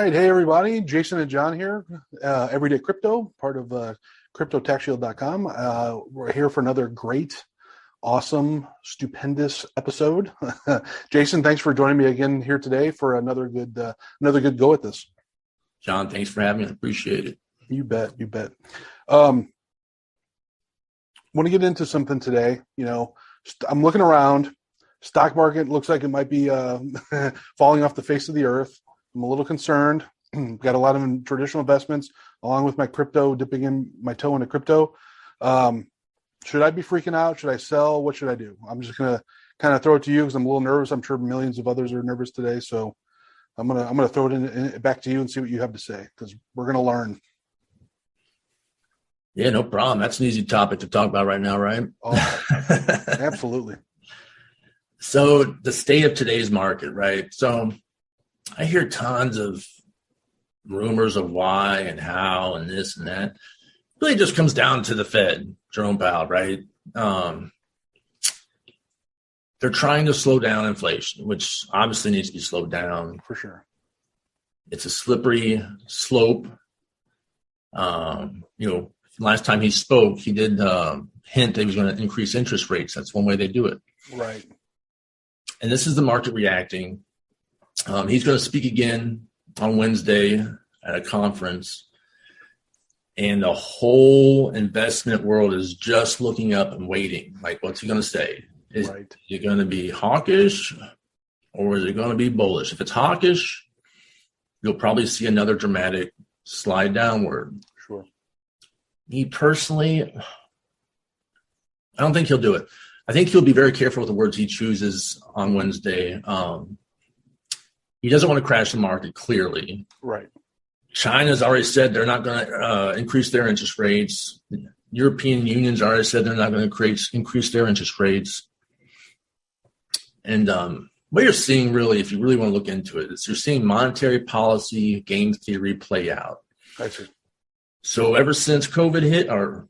right. Hey, everybody. Jason and John here. Everyday Crypto, part of CryptoTaxShield.com. We're here for another great, awesome, stupendous episode. Jason, thanks for joining me again here today for another good go at this. John, thanks for having me. I appreciate it. You bet. Want to get into something today. I'm looking around. Stock market looks like it might be falling off the face of the earth. I'm a little concerned. Got a lot of traditional investments along with my crypto, dipping in my toe into crypto. Should I be freaking out? Should I sell? What should I do? I'm just going to kind of throw it to you because I'm a little nervous. I'm sure millions of others are nervous today. So I'm going to throw it back to you and see what you have to say because we're going to learn. Yeah, no problem. That's an easy topic to talk about right now, right? Oh, absolutely. So the state of today's market, right? So I hear tons of rumors of why and how and this and that. It really just comes down to the Fed, Jerome Powell, right? They're trying to slow down inflation, which obviously needs to be slowed down. For sure. It's a slippery slope. Last time he spoke, he did hint that he was going to increase interest rates. That's one way they do it. Right. And this is the market reacting. He's going to speak again on Wednesday at a conference. And the whole investment world is just looking up and waiting. Like, what's he going to say? Is it going to be hawkish or is it going to be bullish? If it's hawkish, you'll probably see another dramatic slide downward. Sure. Me personally, I don't think he'll do it. I think he'll be very careful with the words he chooses on Wednesday. He doesn't want to crash the market, clearly. Right. China's already said they're not going to increase their interest rates. The European Union's already said they're not going to increase their interest rates. And what you're seeing really, if you really want to look into it, is you're seeing monetary policy game theory play out. I see. So ever since COVID hit, or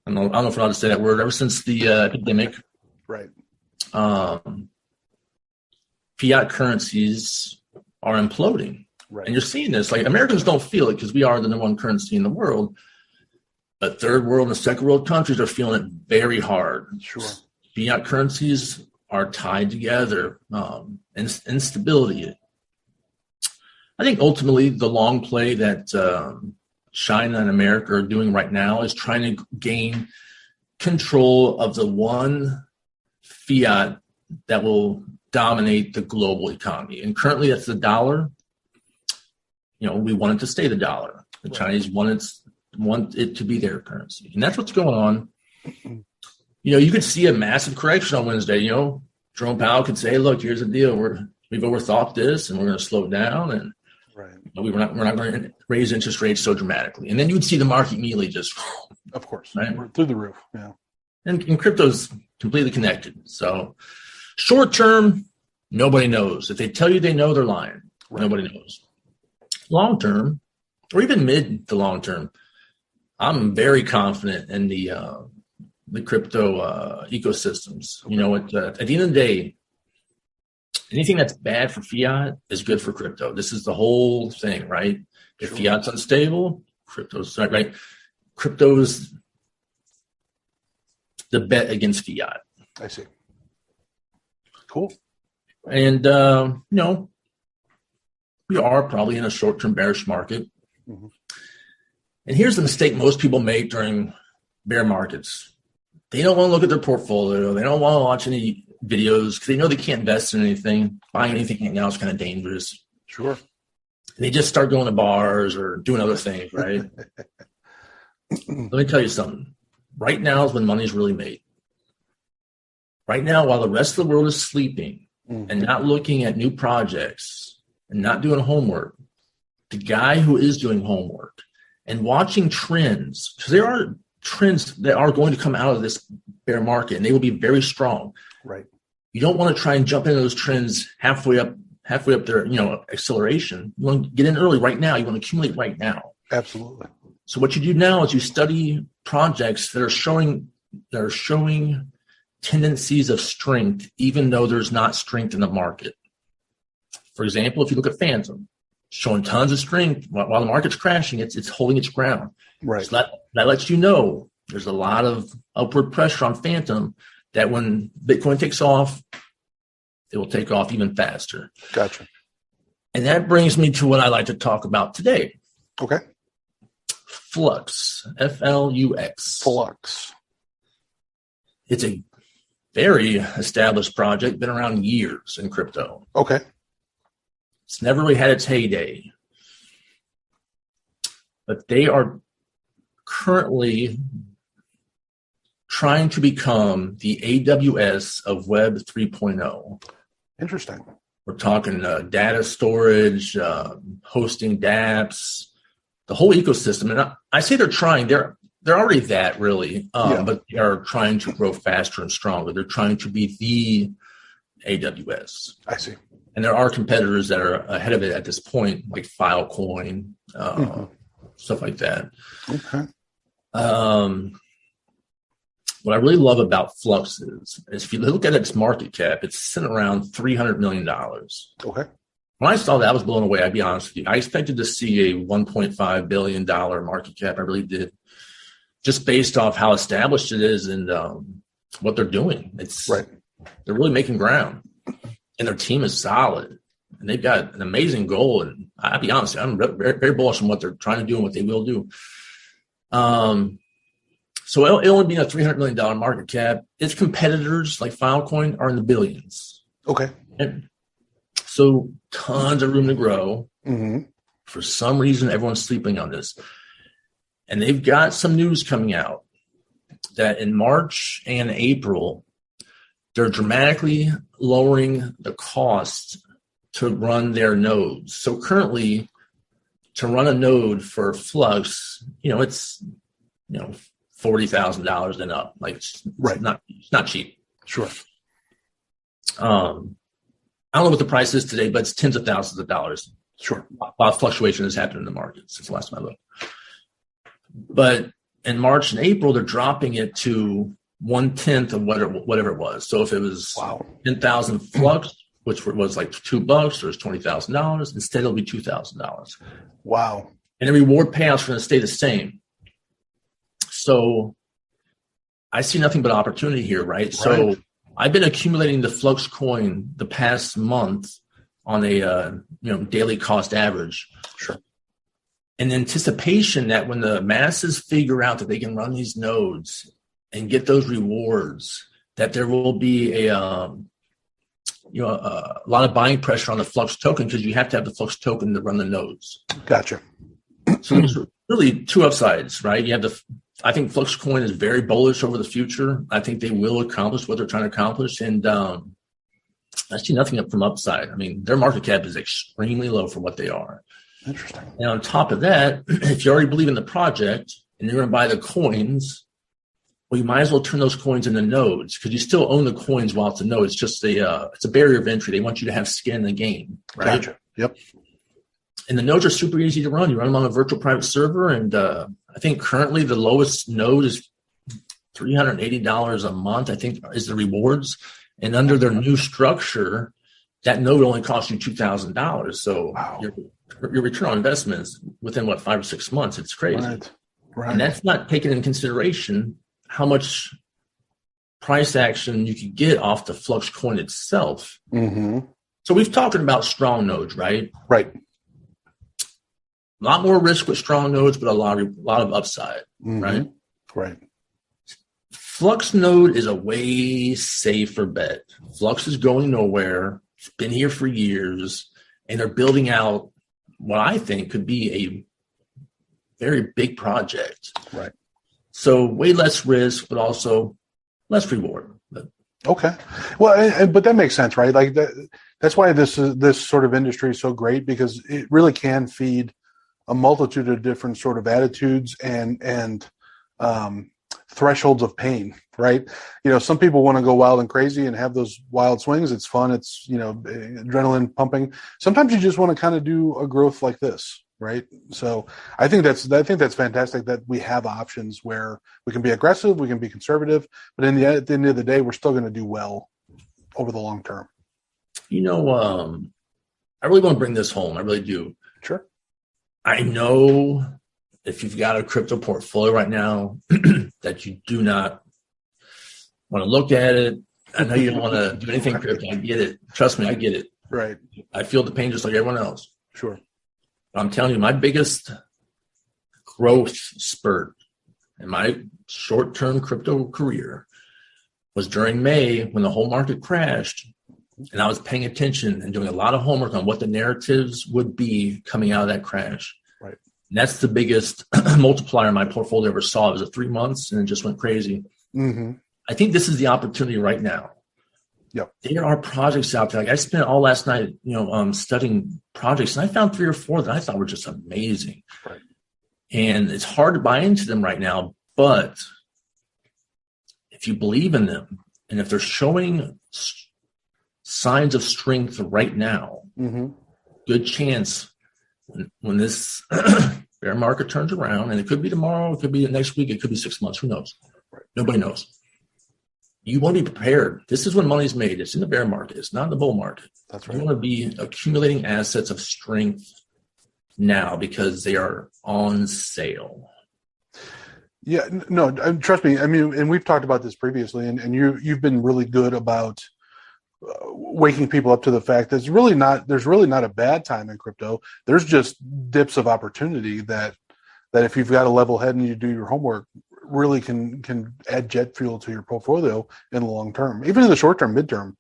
I don't know if I'm allowed to say that word, ever since the epidemic, right, fiat currencies are imploding. Right. And you're seeing this. Like, Americans don't feel it because we are the number one currency in the world. But third world and second world countries are feeling it very hard. Sure. Fiat currencies are tied together. Instability. I think ultimately the long play that China and America are doing right now is trying to gain control of the one fiat that will dominate the global economy. And currently that's the dollar. We want it to stay the dollar. The Chinese want it to be their currency. And that's what's going on. You could see a massive correction on Wednesday. Jerome Powell could say, look, here's the deal. We've overthought this and we're going to slow it down. And we're not going to raise interest rates so dramatically. And then you would see the market immediately just, of course, right? We're through the roof. Yeah. And crypto's completely connected. So short term, nobody knows. If they tell you they know, they're lying. Right. Nobody knows. Long term, or even mid to long term, I'm very confident in the crypto ecosystems. At the end of the day, anything that's bad for fiat is good for crypto. This is the whole thing, right? If fiat's unstable, crypto's right. Crypto's the bet against fiat. I see. Cool. And we are probably in a short-term bearish market. Mm-hmm. And here's the mistake most people make during bear markets. They don't want to look at their portfolio. They don't want to watch any videos because they know they can't invest in anything. Buying anything right now is kind of dangerous. Sure. And they just start going to bars or doing other things, right? Let me tell you something. Right now is when money's really made. Right now, while the rest of the world is sleeping and not looking at new projects and not doing homework, the guy who is doing homework and watching trends, because there are trends that are going to come out of this bear market, and they will be very strong. Right. You don't want to try and jump into those trends halfway up their acceleration. You want to get in early right now. You want to accumulate right now. Absolutely. So what you do now is you study projects that are showing tendencies of strength, even though there's not strength in the market. For example, if you look at Phantom, showing tons of strength while the market's crashing. It's holding its ground. Right. So that lets you know there's a lot of upward pressure on Phantom that when Bitcoin takes off, it will take off even faster. Gotcha. And that brings me to what I like to talk about today. Okay. FLUX, FLUX. FLUX. It's a very established project, been around years in crypto. Okay. It's never really had its heyday. But they are currently trying to become the AWS of Web 3.0. Interesting. We're talking data storage, hosting dApps, the whole ecosystem. And I say they're trying. They're already that, really, but they are trying to grow faster and stronger. They're trying to be the AWS. I see. And there are competitors that are ahead of it at this point, like Filecoin, stuff like that. Okay. What I really love about FLUX is if you look at its market cap, it's sitting around $300 million. Okay. When I saw that, I was blown away. I'd be honest with you. I expected to see a $1.5 billion market cap. I really did, just based off how established it is and what they're doing. They're really making ground, and their team is solid, and they've got an amazing goal. And I'll be honest, I'm very, very bullish on what they're trying to do and what they will do. So it only being a $300 million market cap, its competitors like Filecoin are in the billions. Okay. And so tons of room to grow. Mm-hmm. For some reason, everyone's sleeping on this. And they've got some news coming out that in March and April, they're dramatically lowering the cost to run their nodes. So currently, to run a node for FLUX, it's $40,000 and up. Like it's not cheap. Sure. I don't know what the price is today, but it's tens of thousands of dollars. Sure. A lot of fluctuation has happened in the market since the last time I looked. But in March and April, they're dropping it to 1/10 of whatever it was. So if it was 10,000 FLUX, which was like $2, or it's $20,000, instead it'll be $2,000. Wow. And the reward payouts are going to stay the same. So I see nothing but opportunity here, right? So I've been accumulating the FLUX coin the past month on a daily cost average. Sure. In anticipation that when the masses figure out that they can run these nodes and get those rewards, that there will be a lot of buying pressure on the FLUX token, because you have to have the FLUX token to run the nodes. Gotcha. So there's really two upsides, right? You have I think FLUX coin is very bullish over the future. I think they will accomplish what they're trying to accomplish. And I see nothing up from upside. I mean, their market cap is extremely low for what they are. Interesting. And on top of that, if you already believe in the project and you're going to buy the coins, well, you might as well turn those coins into nodes, because you still own the coins while it's a node. It's just it's a barrier of entry. They want you to have skin in the game, right? Gotcha. Yep. And the nodes are super easy to run. You run them on a virtual private server, and I think currently the lowest node is $380 a month, I think, is the rewards. And under their new structure, that node only costs you $2,000. So your return on investment is within, 5 or 6 months. It's crazy. Right. And that's not taking into consideration how much price action you could get off the FLUX coin itself. Mm-hmm. So we've talked about strong nodes, right? Right. A lot more risk with strong nodes, but a lot of upside, right? Right. FLUX node is a way safer bet. FLUX is going nowhere. It's been here for years, and they're building out what I think could be a very big project. Right. So way less risk, but also less reward. Okay. Well, but that makes sense, right? Like that's why this sort of industry is so great, because it really can feed a multitude of different sort of attitudes and thresholds of pain, right? Some people want to go wild and crazy and have those wild swings. It's fun. It's, adrenaline pumping. Sometimes you just want to kind of do a growth like this, right? So I think that's fantastic that we have options where we can be aggressive, we can be conservative, but at the end of the day, we're still going to do well over the long term. I really want to bring this home. I really do. Sure. I know if you've got a crypto portfolio right now that you do not want to look at it. I know you don't want to do anything crypto. I get it. Trust me, I get it. Right. I feel the pain just like everyone else. Sure. I'm telling you, my biggest growth spurt in my short-term crypto career was during May when the whole market crashed, and I was paying attention and doing a lot of homework on what the narratives would be coming out of that crash. Right. And that's the biggest multiplier my portfolio ever saw. It was 3 months, and it just went crazy. Mm-hmm. I think this is the opportunity right now. Yep. There are projects out there. Like I spent all last night, studying projects, and I found 3 or 4 that I thought were just amazing. Right. And it's hard to buy into them right now, but if you believe in them, and if they're showing signs of strength right now, good chance when this bear market turns around, and it could be tomorrow, it could be next week, it could be 6 months, who knows? Right. Nobody knows. You want to be prepared. This is when money's made. It's in the bear market. It's not in the bull market. That's right. You want to be accumulating assets of strength now because they are on sale. Yeah, no, trust me. I mean, and we've talked about this previously, and you've been really good about waking people up to the fact that there's really not a bad time in crypto. There's just dips of opportunity that if you've got a level head and you do your homework, really can add jet fuel to your portfolio in the long term, even in the short term, midterm.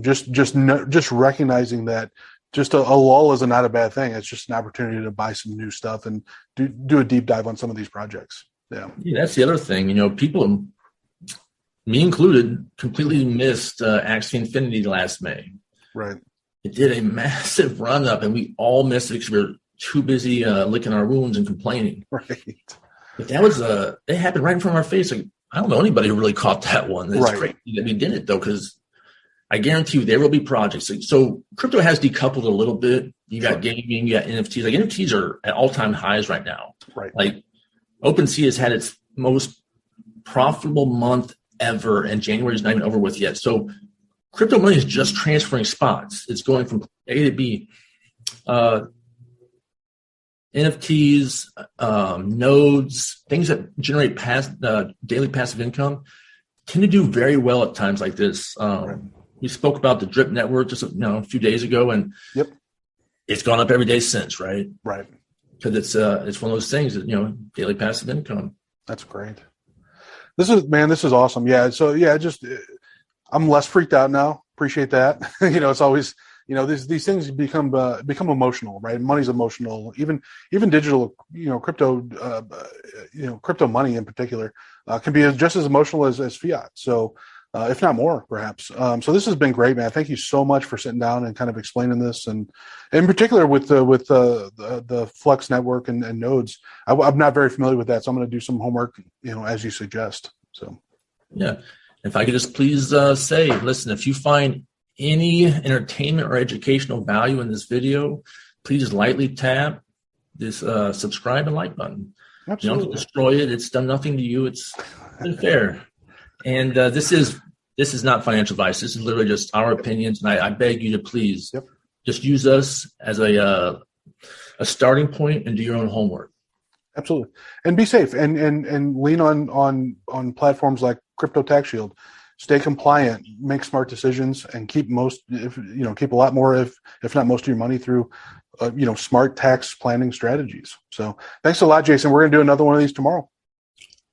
Just recognizing that just a lull is not a bad thing. It's just an opportunity to buy some new stuff and do a deep dive on some of these projects. Yeah, that's the other thing. People, me included, completely missed Axie Infinity last May. Right. It did a massive run up, and we all missed it because we were too busy licking our wounds and complaining. Right. But that was it happened right in front of our face. Like, I don't know anybody who really caught that one. It's crazy that we did it though, because I guarantee you there will be projects. So crypto has decoupled a little bit. You got gaming, you got NFTs. Like NFTs are at all-time highs right now. Right. Like OpenSea has had its most profitable month ever, and January is not even over with yet. So crypto money is just transferring spots. It's going from A to B. NFTs, nodes, things that generate daily passive income tend to do very well at times like this. We spoke about the Drip Network just a few days ago, and it's gone up every day since, right? Right. Because it's one of those things that daily passive income. That's great. This is awesome. Yeah. So I'm less freaked out now. Appreciate that. It's always. These things become emotional, right? Money's emotional. Even digital, crypto, crypto money in particular, can be just as emotional as fiat. So, if not more, perhaps. So this has been great, man. Thank you so much for sitting down and kind of explaining this, and in particular with the Flux network and nodes. I'm not very familiar with that, so I'm going to do some homework, as you suggest. So, yeah. If I could just please say, listen, if you find any entertainment or educational value in this video, please lightly tap this subscribe and like button. Absolutely. You don't have to destroy it. It's done nothing to you. It's been fair. And this is not financial advice. This is literally just our opinions. And I beg you to please just use us as a starting point and do your own homework. Absolutely. And be safe and lean on platforms like Crypto Tax Shield. Stay compliant, make smart decisions, and keep a lot more, if not most of your money through, smart tax planning strategies. So thanks a lot, Jason. We're going to do another one of these tomorrow.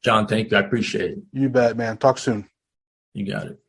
John, thank you. I appreciate it. You bet, man. Talk soon. You got it.